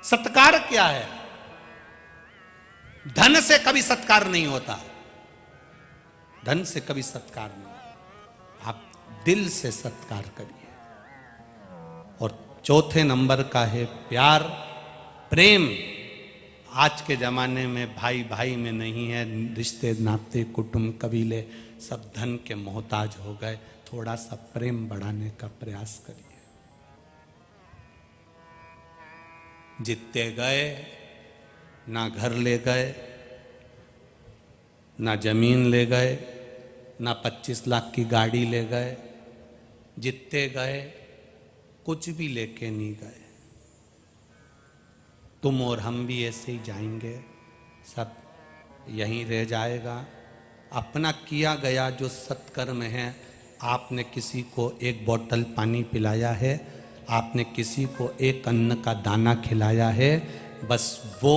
सत्कार क्या है? धन से कभी सत्कार नहीं होता, धन से कभी सत्कार नहीं होता। आप दिल से सत्कार करिए। और चौथे नंबर का है प्यार, प्रेम। आज के जमाने में भाई भाई में नहीं है, रिश्ते नाते कुटुंब कबीले सब धन के मोहताज हो गए। थोड़ा सा प्रेम बढ़ाने का प्रयास करिए। जीतते गए, ना घर ले गए, ना जमीन ले गए, ना 25 लाख की गाड़ी ले गए। जीतते गए, कुछ भी लेके नहीं गए। तुम और हम भी ऐसे ही जाएंगे, सब यहीं रह जाएगा। अपना किया गया जो सत्कर्म है, आपने किसी को एक बोतल पानी पिलाया है, आपने किसी को एक अन्न का दाना खिलाया है, बस वो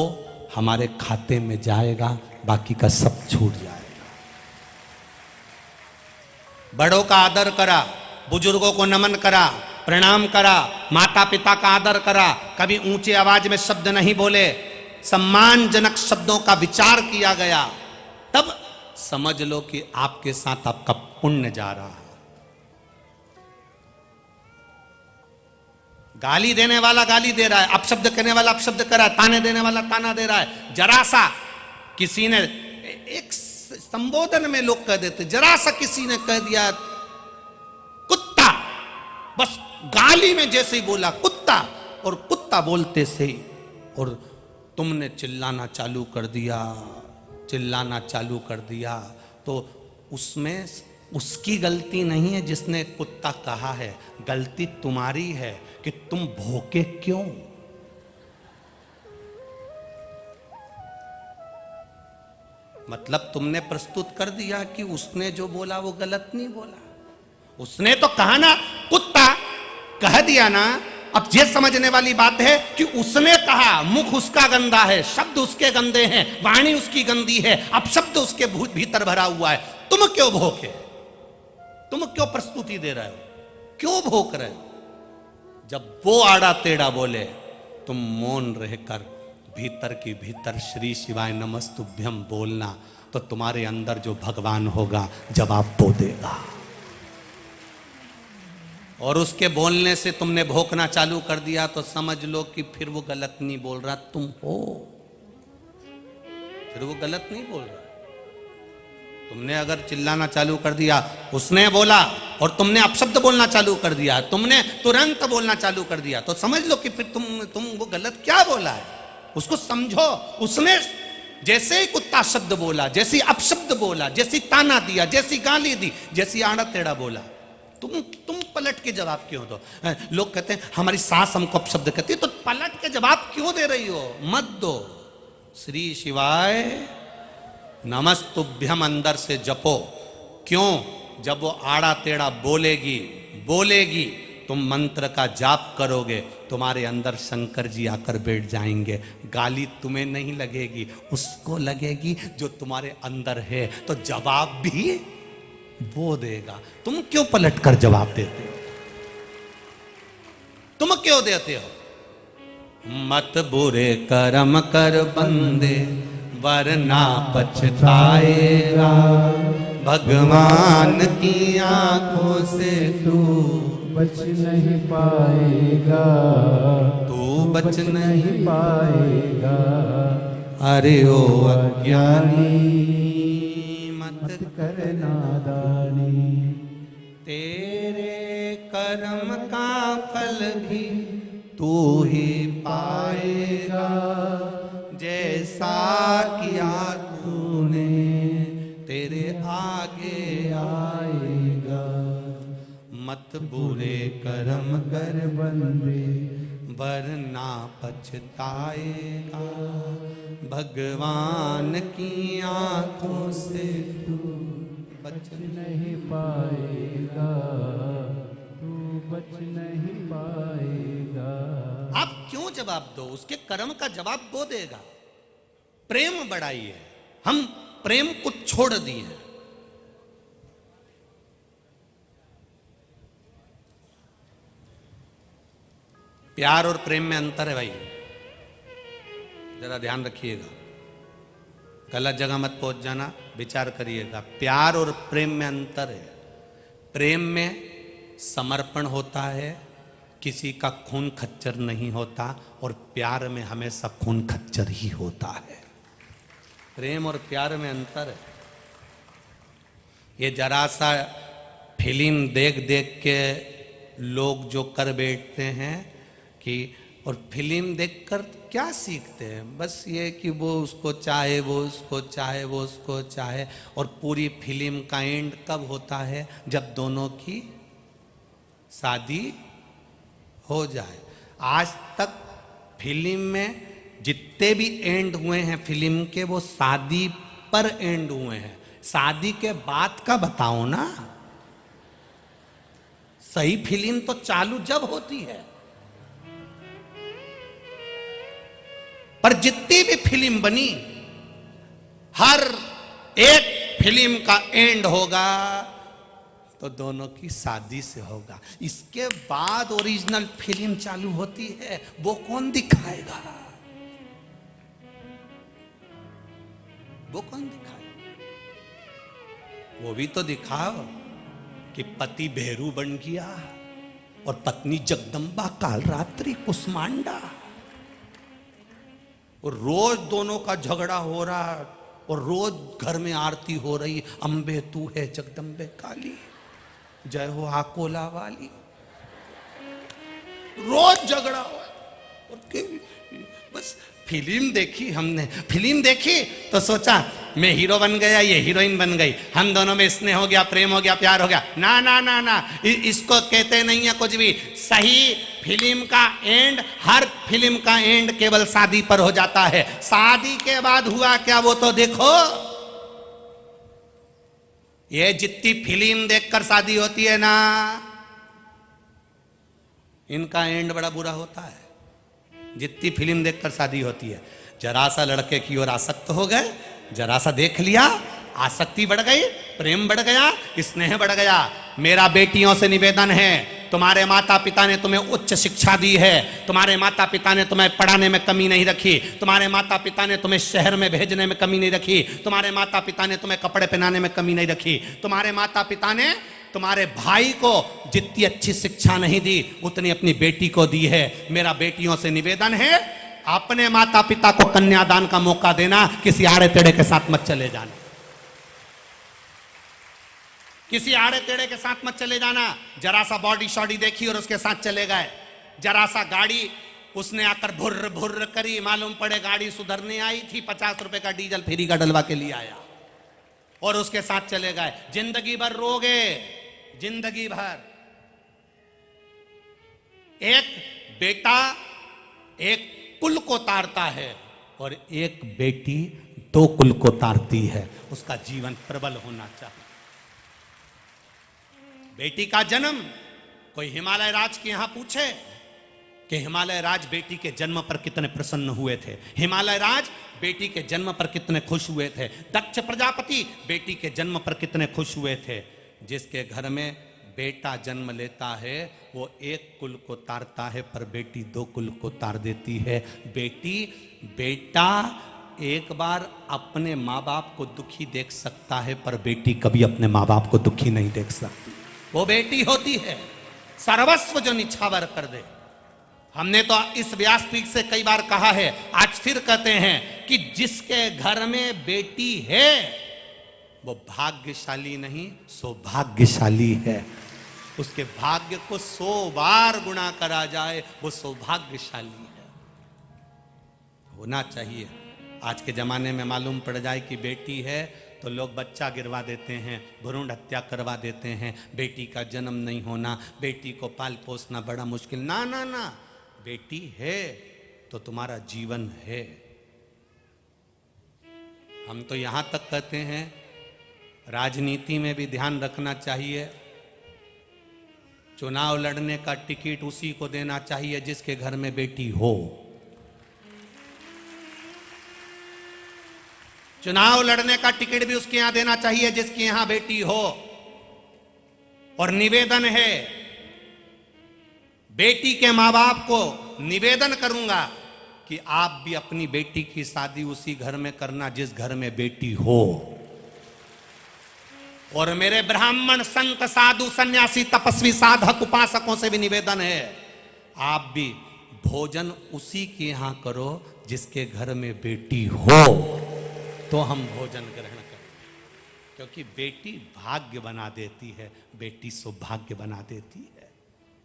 हमारे खाते में जाएगा, बाकी का सब छूट जाएगा। बड़ों का आदर करा, बुजुर्गों को नमन करा, प्रणाम करा, माता पिता का आदर करा, कभी ऊंचे आवाज में शब्द नहीं बोले, सम्मानजनक शब्दों का विचार किया गया, तब समझ लो कि आपके साथ आपका पुण्य जा रहा है। गाली देने वाला गाली दे रहा है, अपशब्द कहने वाला अपशब्द कर रहा है, ताने देने वाला ताना दे रहा है। जरा सा किसी ने एक संबोधन में लोग कह देते, जरा सा किसी ने कह दिया कुत्ता, बस गाली में जैसे ही बोला कुत्ता, और कुत्ता बोलते से ही और तुमने चिल्लाना चालू कर दिया, चिल्लाना चालू कर दिया, तो उसमें उसकी गलती नहीं है जिसने कुत्ता कहा है, गलती तुम्हारी है कि तुम भौंके क्यों। मतलब तुमने प्रस्तुत कर दिया कि उसने जो बोला वो गलत नहीं बोला, उसने तो कहा ना कुत्ता, कह दिया ना। अब ये समझने वाली बात है कि उसने कहा, मुख उसका गंदा है, शब्द उसके गंदे हैं, वाणी उसकी गंदी है, अब शब्द उसके भीतर भरा हुआ है, तुम क्यों भोंके, तुम क्यों प्रस्तुति दे रहे हो, क्यों भोंक रहे हो। जब वो आड़ा टेढ़ा बोले, तुम मौन रहकर भीतर की भीतर श्री शिवाय नमस्तुभ्यम बोलना, तो तुम्हारे अंदर जो भगवान होगा जवाब वो देगा। और उसके बोलने से तुमने भोंकना चालू कर दिया तो समझ लो कि फिर वो गलत नहीं बोल रहा, तुम हो, फिर वो गलत नहीं बोल रहा। तुमने अगर चिल्लाना चालू कर दिया, उसने बोला और तुमने अपशब्द बोलना चालू कर दिया, तुमने तुरंत बोलना चालू कर दिया, तो समझ लो कि फिर तुम वो गलत क्या बोला है, उसको समझो। उसने जैसे ही कुत्ता शब्द बोला, जैसी अपशब्द बोला, जैसी ताना दिया, जैसी गाली दी, जैसी आड़ा टेढ़ा बोला, तुम पलट के जवाब क्यों दो। लोग कहते हैं हमारी सास हमको अपशब्द कहती है, तो पलट के जवाब क्यों दे रही हो, मत दो। श्री शिवाय नमस्तुभ्यम अंदर से जपो। क्यों? जब वो आड़ा टेढ़ा बोलेगी तुम मंत्र का जाप करोगे, तुम्हारे अंदर शंकर जी आकर बैठ जाएंगे। गाली तुम्हें नहीं लगेगी, उसको लगेगी जो तुम्हारे अंदर है, तो जवाब भी वो देगा। तुम क्यों पलट कर जवाब देते हो, तुम क्यों देते हो। मत बुरे कर्म कर बंदे, वरना पछताएगा, भगवान की आंखों से तू बच नहीं पाएगा, तू बच नहीं पाएगा। अरे ओ अज्ञानी मत कर नादानी, तेरे कर्म का फल भी तू ही पाएगा, जैसा किया तूने तेरे आगे आएगा। मत बुरे कर्म कर बंदे, वरना पछताएगा, भगवान की आंखों से तू बच नहीं पाएगा, तू बच नहीं पाएगा। आप क्यों जवाब दो, उसके कर्म का जवाब वो देगा। प्रेम बढ़ाइए, हम प्रेम को छोड़ दिए। प्यार और प्रेम में अंतर है भाई। जरा ध्यान रखिएगा, गलत जगह मत पहुंच जाना, विचार करिएगा। प्यार और प्रेम में अंतर है। प्रेम में समर्पण होता है, किसी का खून खच्चर नहीं होता, और प्यार में हमेशा खून खच्चर ही होता है। प्रेम और प्यार में अंतर है। ये जरा सा फिल्म देख देख के लोग जो कर बैठते हैं कि, और फिल्म देखकर क्या सीखते हैं? बस ये कि वो उसको चाहे, वो उसको चाहे, वो उसको चाहे, और पूरी फिल्म का एंड कब होता है? जब दोनों की शादी हो जाए। आज तक फिल्म में जितने भी एंड हुए हैं फिल्म के, वो शादी पर एंड हुए हैं। शादी के बाद का बताओ ना। सही फिल्म तो चालू जब होती है, पर जितनी भी फिल्म बनी, हर एक फिल्म का एंड होगा तो दोनों की शादी से होगा। इसके बाद ओरिजिनल फिल्म चालू होती है, वो कौन दिखाएगा? वो कौन दिखाएगा? वो भी तो दिखाओ कि पति भेरू बन गया और पत्नी जगदम्बा कालरात्रि कुष्मांडा, और रोज दोनों का झगड़ा हो रहा, और रोज घर में आरती हो रही, अंबे तू है जगदम्बे काली, जय हो आकोला वाली। रोज झगड़ा हो, और बस फिल्म देखी हमने, फिल्म देखी तो सोचा मैं हीरो बन गया, ये हीरोइन बन गई, हम दोनों में स्नेह हो गया, प्रेम हो गया, प्यार हो गया। ना ना ना ना, इसको कहते नहीं है कुछ भी। सही फिल्म का एंड, हर फिल्म का एंड केवल शादी पर हो जाता है। शादी के बाद हुआ क्या वो तो देखो। ये जितनी फिल्म देखकर शादी होती है ना, इनका एंड बड़ा बुरा होता है। जितनी फिल्म देखकर शादी होती है, जरा सा लड़के की ओर आसक्त हो गए, जरा सा देख लिया, आसक्ति बढ़ गई, प्रेम बढ़ गया, स्नेह बढ़ गया। मेरा बेटियों से निवेदन है, तुम्हारे माता पिता ने तुम्हें उच्च शिक्षा दी है, तुम्हारे माता पिता ने तुम्हें पढ़ाने में कमी नहीं रखी, तुम्हारे माता पिता ने तुम्हें शहर में भेजने में कमी नहीं रखी, तुम्हारे माता पिता ने तुम्हें कपड़े पहनाने में कमी नहीं रखी, तुम्हारे माता पिता ने तुम्हारे भाई को जितनी अच्छी शिक्षा नहीं दी उतनी अपनी बेटी को दी है। मेरा बेटियों से निवेदन है, अपने माता पिता को कन्यादान का मौका देना, किसी आड़े टेढ़े के साथ मत चले जाना, किसी आड़े टेढ़े के साथ मत चले जाना। जरा सा बॉडी शॉडी देखी और उसके साथ चले गए, जरा सा गाड़ी उसने आकर भुर्र भुर्र करी, मालूम पड़े गाड़ी सुधरने आई थी, 50 रुपए का डीजल फ्री का डलवा के लिए आया और उसके साथ चले गए। जिंदगी भर रोगे, जिंदगी भर। एक बेटा एक कुल को तारता है और एक बेटी 2 कुल को तारती है। उसका जीवन प्रबल होना चाहिए। बेटी का जन्म, कोई हिमालय राज के यहां पूछे कि हिमालय राज बेटी के जन्म पर कितने प्रसन्न हुए थे, हिमालय राज बेटी के जन्म पर कितने खुश हुए थे, दक्ष प्रजापति बेटी के जन्म पर कितने खुश हुए थे। जिसके घर में बेटा जन्म लेता है वो 1 कुल को तारता है, पर बेटी 2 कुल को तार देती है। बेटा एक बार अपने माँ बाप को दुखी देख सकता है, पर बेटी कभी अपने माँ बाप को दुखी नहीं देख सकती। वो बेटी होती है सर्वस्व जो निछावर कर दे। हमने तो इस व्यासपीठ से कई बार कहा है, आज फिर कहते हैं कि जिसके घर में बेटी है वो भाग्यशाली नहीं सौभाग्यशाली है। उसके भाग्य को 100 बार गुणा करा जाए वो सौभाग्यशाली है, होना चाहिए। आज के जमाने में मालूम पड़ जाए कि बेटी है तो लोग बच्चा गिरवा देते हैं, भ्रूण हत्या करवा देते हैं। बेटी का जन्म नहीं होना, बेटी को पाल पोसना बड़ा मुश्किल। ना ना ना, बेटी है तो तुम्हारा जीवन है। हम तो यहां तक कहते हैं राजनीति में भी ध्यान रखना चाहिए, चुनाव लड़ने का टिकट उसी को देना चाहिए जिसके घर में बेटी हो। चुनाव लड़ने का टिकट भी उसके यहां देना चाहिए जिसके यहां बेटी हो। और निवेदन है, बेटी के मां बाप को निवेदन करूंगा कि आप भी अपनी बेटी की शादी उसी घर में करना जिस घर में बेटी हो। और मेरे ब्राह्मण संत साधु सन्यासी तपस्वी साधक उपासकों से भी निवेदन है, आप भी भोजन उसी के यहां करो जिसके घर में बेटी हो, तो हम भोजन ग्रहण करें। क्योंकि बेटी भाग्य बना देती है, बेटी सौभाग्य बना देती है,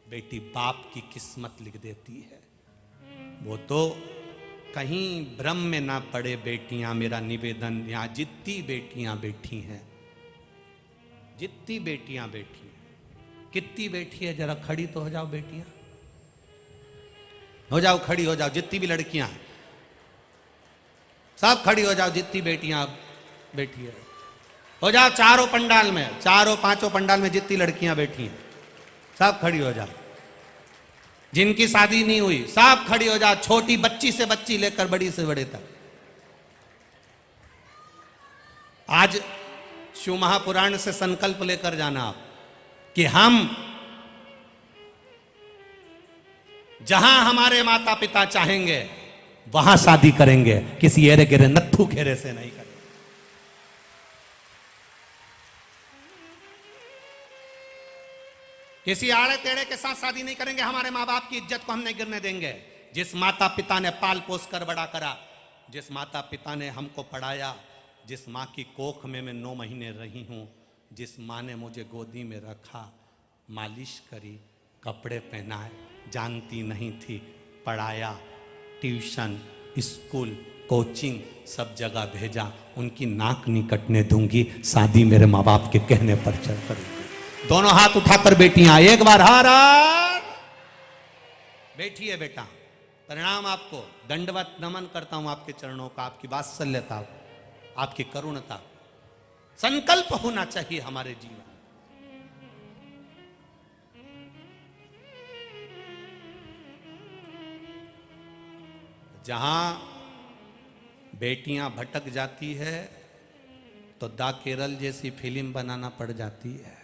बेटी बाप की किस्मत लिख देती है। वो तो कहीं भ्रम में ना पड़े बेटियां, मेरा निवेदन, यहां जितनी बेटियां बैठी हैं, जितनी बेटियां बैठी हैं, कितनी बैठी है जरा खड़ी तो हो जाओ बेटियां, हो जाओ खड़ी हो जाओ, जितनी भी लड़कियां सब खड़ी हो जाओ, जितनी बेटियां बैठी है हो जाओ, चारों पंडाल में, चारों पांचों पंडाल में जितनी लड़कियां बैठी हैं सब खड़ी हो जाओ। जिनकी शादी नहीं हुई सब खड़ी हो जाओ, छोटी बच्ची से बच्ची लेकर बड़ी से बड़े तक। आज शिव महापुराण से संकल्प लेकर जाना आप कि हम जहां हमारे माता पिता चाहेंगे वहां शादी करेंगे, किसी एरे गिरे नत्थू खेरे से नहीं करेंगे। किसी आड़े टेढ़े के साथ शादी नहीं करेंगे। हमारे माँ बाप की इज्जत को हम नहीं गिरने देंगे। जिस माता पिता ने पाल पोस कर बड़ा करा, जिस माता पिता ने हमको पढ़ाया, जिस माँ की कोख में मैं 9 महीने रही हूँ, जिस माँ ने मुझे गोदी में रखा, मालिश करी, कपड़े पहनाए, जानती नहीं थी, पढ़ाया, ट्यूशन, स्कूल, कोचिंग सब जगह भेजा, उनकी नाक नहीं कटने दूंगी। शादी मेरे माँ बाप के कहने पर चल करूंगी। दोनों हाथ उठाकर बेटियां एक बार हर बैठिए बेटा, प्रणाम आपको, दंडवत नमन करता हूं आपके चरणों का, आपकी वात्सल्यता, आपकी करुणता। संकल्प होना चाहिए हमारे जीवन। जहां बेटियां भटक जाती है तो दा केरल जैसी फिल्म बनाना पड़ जाती है।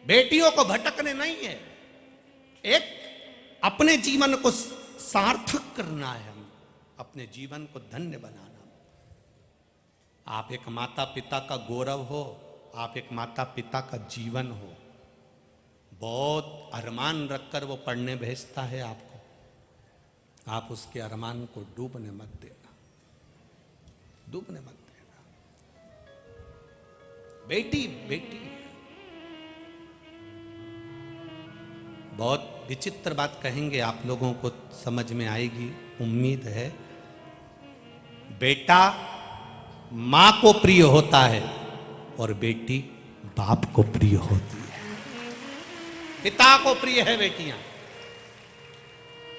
बेटियों को भटकने नहीं है, एक अपने जीवन को सार्थक करना है, हम अपने जीवन को धन्य बनाना। आप एक माता पिता का गौरव हो, आप एक माता पिता का जीवन हो। बहुत अरमान रखकर वो पढ़ने भेजता है आपको, आप उसके अरमान को डूबने मत देना, डूबने मत देना। बेटी बेटी बहुत विचित्र बात कहेंगे, आप लोगों को समझ में आएगी उम्मीद है। बेटा मां को प्रिय होता है और बेटी बाप को प्रिय होती है। पिता को प्रिय है बेटियां।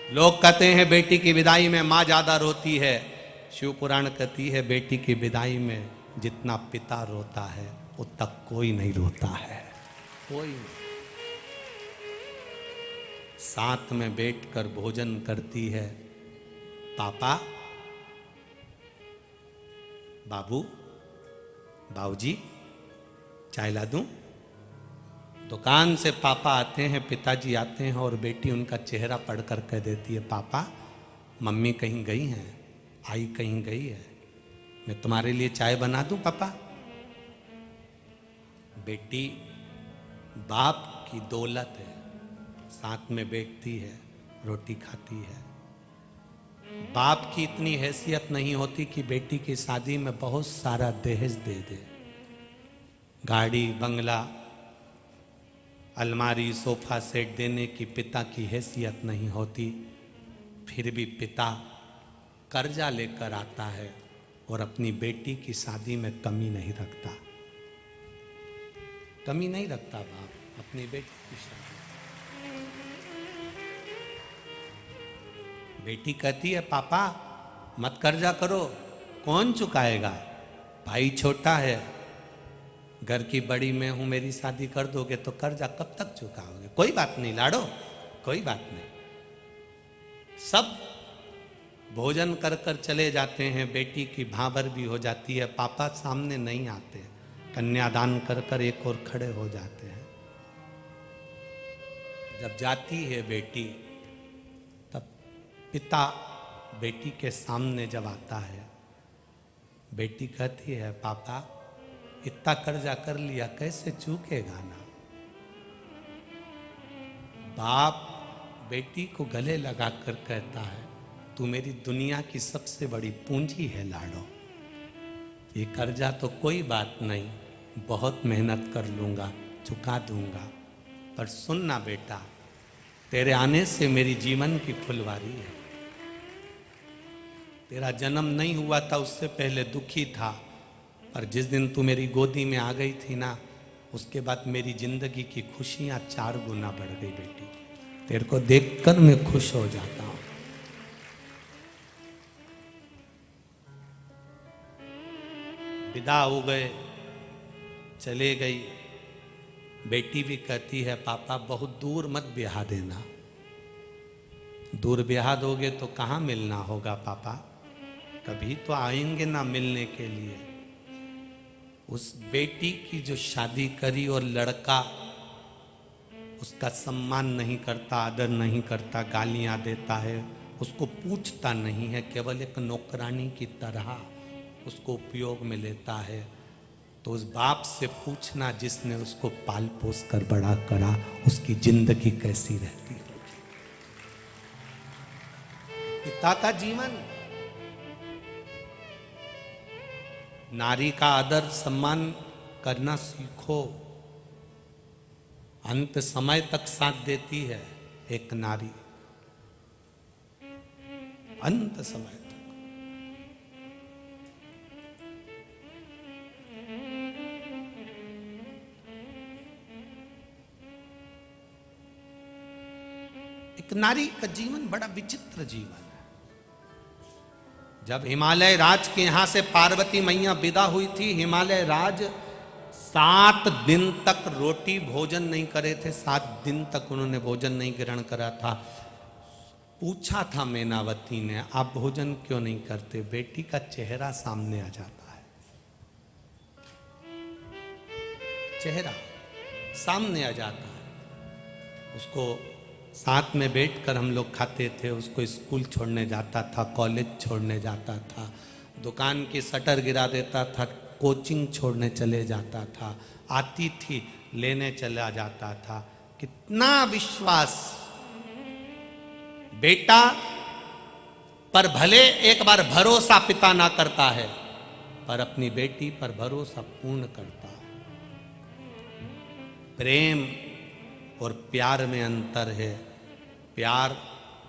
लोग कहते हैं बेटी की विदाई में मां ज्यादा रोती है। शिव पुराण कहती है बेटी की विदाई में जितना पिता रोता है उतना कोई नहीं रोता है, कोई नहीं। साथ में बैठकर भोजन करती है, पापा, बाबू, बाबूजी, चाय ला दूं? दुकान से पापा आते हैं, पिताजी आते हैं और बेटी उनका चेहरा पढ़कर कह देती है, पापा मम्मी कहीं गई हैं, आई कहीं गई है, मैं तुम्हारे लिए चाय बना दूं पापा? बेटी बाप की दौलत है, साथ में बैठती है, रोटी खाती है। बाप की इतनी हैसियत नहीं होती कि बेटी की शादी में बहुत सारा दहेज दे दे। गाड़ी, बंगला, अलमारी, सोफा सेट देने की पिता की हैसियत नहीं होती। फिर भी पिता कर्जा लेकर आता है और अपनी बेटी की शादी में कमी नहीं रखता, कमी नहीं रखता बाप अपनी बेटी की शादी। बेटी कहती है, पापा मत कर्जा करो, कौन चुकाएगा? भाई छोटा है, घर की बड़ी मैं हूं, मेरी शादी कर दोगे तो कर्जा कब तक चुकाओगे? कोई बात नहीं लाडो, कोई बात नहीं। सब भोजन कर कर चले जाते हैं, बेटी की भांवर भी हो जाती है, पापा सामने नहीं आते, कन्यादान कर कर एक और खड़े हो जाते हैं। जब जाती है बेटी तब पिता बेटी के सामने जब आता है, बेटी कहती है पापा इतना कर्जा कर लिया कैसे चूकेगा ना। बाप बेटी को गले लगाकर कहता है तू मेरी दुनिया की सबसे बड़ी पूंजी है लाडो, ये कर्जा तो कोई बात नहीं, बहुत मेहनत कर लूंगा, चुका दूंगा, पर सुनना बेटा तेरे आने से मेरी जीवन की फुलवारी है। तेरा जन्म नहीं हुआ था उससे पहले दुखी था, पर जिस दिन तू मेरी गोदी में आ गई थी ना, उसके बाद मेरी जिंदगी की खुशियां 4 गुना बढ़ गई बेटी। तेरे को देखकर मैं खुश हो जाता हूं। विदा हो गए, चले गई। बेटी भी कहती है पापा बहुत दूर मत ब्याह देना, दूर ब्याह दोगे तो कहाँ मिलना होगा पापा, कभी तो आएंगे ना मिलने के लिए। उस बेटी की जो शादी करी और लड़का उसका सम्मान नहीं करता, आदर नहीं करता, गालियां देता है, उसको पूछता नहीं है, केवल एक नौकरानी की तरह उसको उपयोग में लेता है, तो उस बाप से पूछना जिसने उसको पाल पोस कर बड़ा करा, उसकी जिंदगी कैसी रहती होगी। पिता का जीवन, नारी का आदर सम्मान करना सीखो। अंत समय तक साथ देती है एक नारी, अंत समय तक। एक नारी का जीवन बड़ा विचित्र जीवन है। जब हिमालय राज के यहां से पार्वती मैया विदा हुई थी, हिमालय राज 7 दिन तक रोटी भोजन नहीं करे थे, 7 दिन तक उन्होंने भोजन नहीं ग्रहण करा था। पूछा था मैनावती ने आप भोजन क्यों नहीं करते, बेटी का चेहरा सामने आ जाता है, चेहरा सामने आ जाता है। उसको साथ में बैठकर हम लोग खाते थे, उसको स्कूल छोड़ने जाता था, कॉलेज छोड़ने जाता था, दुकान की शटर गिरा देता था, कोचिंग छोड़ने चले जाता था, आती थी लेने चला जाता था। कितना विश्वास बेटा पर भले एक बार भरोसा पिता ना करता है, पर अपनी बेटी पर भरोसा पूर्ण करता है। प्रेम और प्यार में अंतर है। प्यार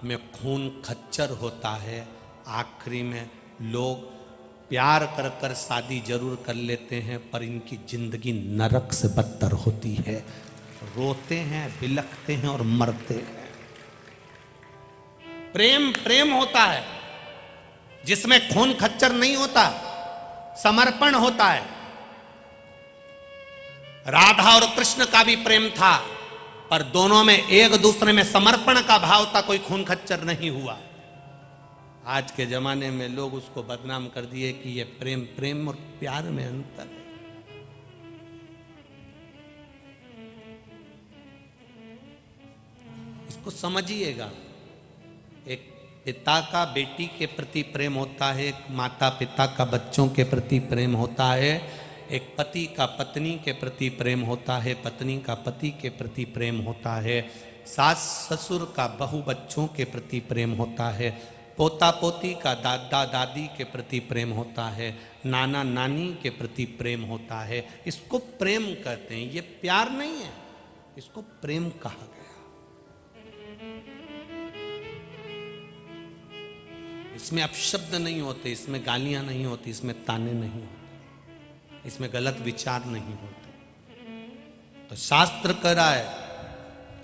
में खून खच्चर होता है, आखिरी में लोग प्यार कर कर शादी जरूर कर लेते हैं, पर इनकी जिंदगी नरक से बदतर होती है, रोते हैं, बिलखते हैं और मरते हैं। प्रेम प्रेम होता है जिसमें खून खच्चर नहीं होता, समर्पण होता है। राधा और कृष्ण का भी प्रेम था, पर दोनों में एक दूसरे में समर्पण का भाव था, कोई खून खच्चर नहीं हुआ। आज के जमाने में लोग उसको बदनाम कर दिए कि ये प्रेम, प्रेम और प्यार में अंतर है। इसको समझिएगा। एक पिता का बेटी के प्रति प्रेम होता है, एक माता पिता का बच्चों के प्रति प्रेम होता है, एक पति का पत्नी के प्रति प्रेम होता है, पत्नी का पति के प्रति प्रेम होता है, सास ससुर का बहू बच्चों के प्रति प्रेम होता है, पोता पोती का दादा दादी के प्रति प्रेम होता है, नाना नानी के प्रति प्रेम होता है। इसको प्रेम कहते हैं, ये प्यार नहीं है, इसको प्रेम कहा गया। इसमें अपशब्द नहीं होते, इसमें गालियां नहीं होती, इसमें ताने नहीं होते, इसमें गलत विचार नहीं होते। तो शास्त्र कह रहा है,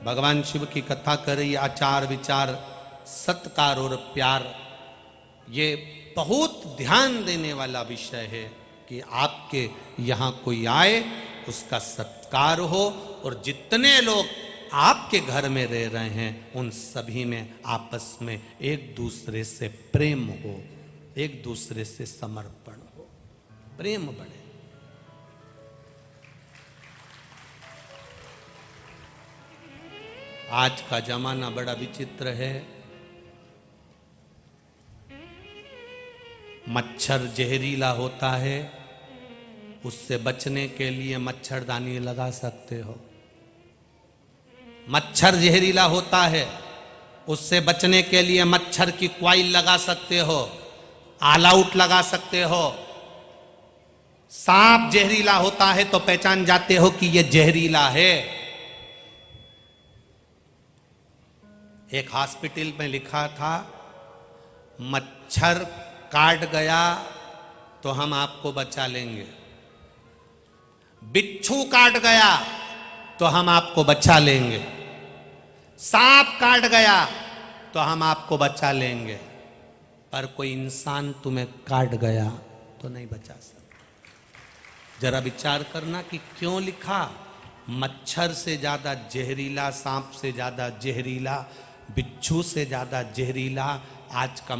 भगवान शिव की कथा कर रही है, आचार विचार सत्कार और प्यार, ये बहुत ध्यान देने वाला विषय है कि आपके यहाँ कोई आए उसका सत्कार हो, और जितने लोग आपके घर में रह रहे हैं उन सभी में आपस में एक दूसरे से प्रेम हो, एक दूसरे से समर्पण हो, प्रेम बढ़े। आज का जमाना बड़ा विचित्र है। मच्छर जहरीला होता है, उससे बचने के लिए मच्छरदानी लगा सकते हो। मच्छर जहरीला होता है, उससे बचने के लिए मच्छर की कॉइल लगा सकते हो, ऑल आउट लगा सकते हो। सांप जहरीला होता है तो पहचान जाते हो कि यह जहरीला है। एक हॉस्पिटल में लिखा था, मच्छर काट गया तो हम आपको बचा लेंगे, बिच्छू काट गया तो हम आपको बचा लेंगे, सांप काट गया तो हम आपको बचा लेंगे, पर कोई इंसान तुम्हें काट गया तो नहीं बचा सकता। जरा विचार करना कि क्यों लिखा, मच्छर से ज्यादा जहरीला, सांप से ज्यादा जहरीला, बिच्छू से ज्यादा जहरीला आज का